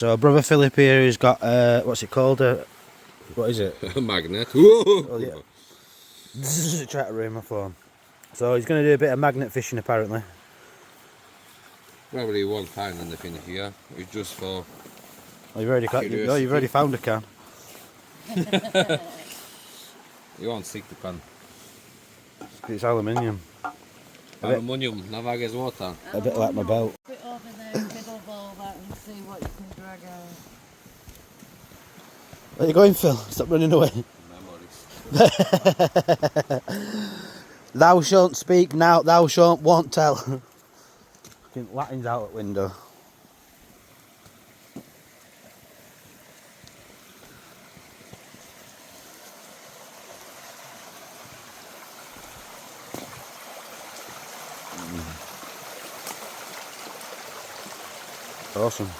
So brother Philip here, he's got what's it called? What is it? A magnet. Oh yeah. Try to ring my phone. So he's going to do a bit of magnet fishing apparently. Probably won't find anything here. It's just for. Oh, you've already found a can. You won't stick the pan. It's aluminium. Aluminium, na wagę złota. A bit like my belt. Put it over there in the middle of all that and see what you can drag out. Where are you going, Phil? Stop running away. Thou shalt speak now, thou shalt won't tell. Fucking Latin's out at window. Awesome.